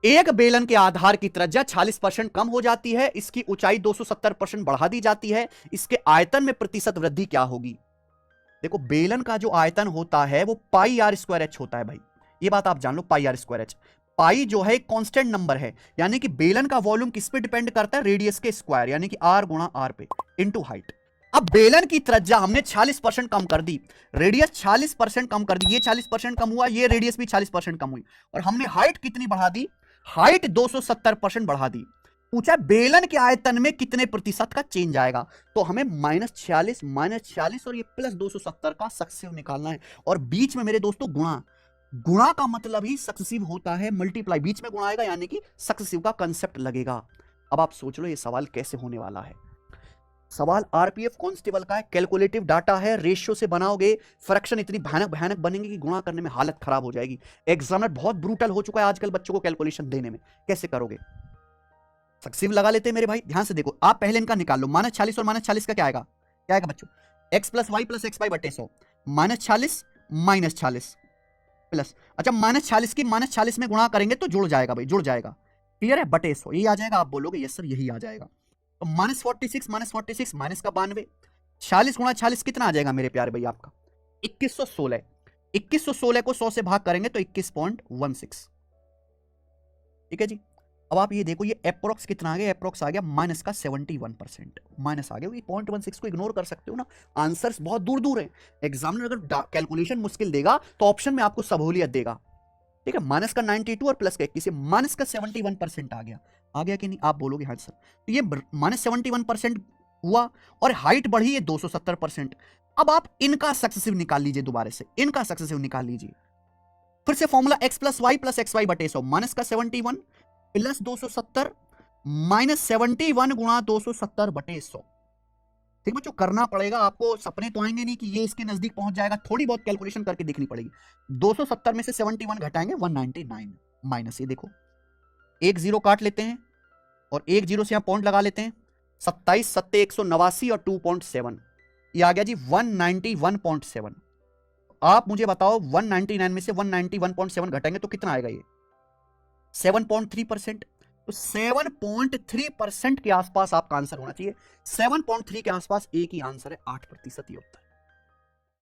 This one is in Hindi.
एक बेलन के आधार की त्रिज्या 46% कम हो जाती है, इसकी ऊंचाई 270% बढ़ा दी जाती है, इसके आयतन में प्रतिशत वृद्धि क्या होगी? देखो बेलन का जो आयतन होता है वो पाई आर स्क्वायर एच होता है भाई, ये बात आप जान लो, पाई आर स्क्वायर एच। पाई जो है एक कांस्टेंट नंबर है, यानी कि बेलन का वॉल्यूम किस पे डिपेंड करता है? रेडियस के स्क्वायर, यानी कि आर गुणा आर पे इंटू हाइट। अब बेलन की त्रिज्या हमने 40% कम कर दी, रेडियस 40% कम कर दी, ये 40% कम हुआ, ये रेडियस भी 40% कम हुई, और हमने हाइट कितनी बढ़ा दी? हाइट 270% बढ़ा दी। पूछा बेलन के आयतन में कितने प्रतिशत का चेंज आएगा, तो हमें -46 और ये +270 का सक्सेसिव निकालना है। और बीच में मेरे दोस्तों गुणा, गुणा का मतलब ही सक्सेसिव होता है, मल्टीप्लाई, बीच में गुणा आएगा यानी कि सक्सेसिव का कंसेप्ट लगेगा। अब आप सोच लो ये सवाल कैसे होने वाला है। सवाल आरपीएफ कांस्टेबल का है, कैलकुलेटिव डाटा है, रेशियो से बनाओगे, फ्रैक्शन इतनी भयानक भयानक बनेंगे कि गुणा करने में हालत खराब हो जाएगी। एग्जामिनर बहुत ब्रूटल हो चुका है आजकल बच्चों को कैलकुलेशन देने में, कैसे करोगे? सक्सेसिव लगा लेते हैं मेरे भाई, ध्यान से देखो, आप पहले इनका निकाल लो, -40 और -40 का क्या आएगा? क्या आएगा बच्चों? x plus Y plus XY वाई बटे 100, -40 -40 प्लस, अच्छा -40 की -40 में गुणा करेंगे तो जुड़ जाएगा भाई, जुड़ जाएगा, क्लियर है, बटे 100 यही आ जाएगा। आप बोलोगे यस सर यही आ जाएगा, तो -46 माइनस का 92, 40 गुणा 40 कितना आ जाएगा मेरे प्यारे भाई आपका? 2116। 2116 को 100 से भाग करेंगे तो 21.16, ठीक है जी। अब आप ये देखो ये अप्रोक्स कितना आ गया? अप्रोक्स आ गया माइनस का 71%, माइनस आ गया। ये 0.16 को इग्नोर कर सकते हो ना, आंसर्स बहुत दूर दूर है। एग्जामिनर अगर कैलकुलेशन मुश्किल देगा तो ऑप्शन में आपको सहूलियत देगा, ठीक है। माइनस का 92 और प्लस का 21, माइनस का 71% आ गया कि नहीं? आप बोलोगे हाँ सर। तो ये -71% हुआ और हाइट बढ़ी है 270%। अब आप इनका सक्सेसिव निकाल लीजिए, दोबारा से इनका सक्सेसिव निकाल लीजिए, फिर से formula x plus Y plus XY वाई बटे 100, माइनस का 71 प्लस 270 -71 गुणा 270 बटे 100, ठीक बच्चों। करना पड़ेगा आपको, सपने तो आएंगे नहीं कि ये इसके नजदीक पहुंच जाएगा, थोड़ी बहुत कैलकुलेशन करके देखनी पड़ेगी। 270 में से 71 घटाएंगे 199, माइनस, ये देखो एक जीरो काट लेते हैं और एक जीरो से यहां पॉइंट लगा लेते हैं, 27 सत्ते 189 और 2.7, ये आ गया जी 191.7। आप मुझे बताओ 199 में से 191.7 घटाएंगे तो कितना आएगा? ये 7.3%। तो 7.3% के आसपास आपका आंसर होना चाहिए, 7.3 के आसपास एक ही आंसर है, 8% ही होता है।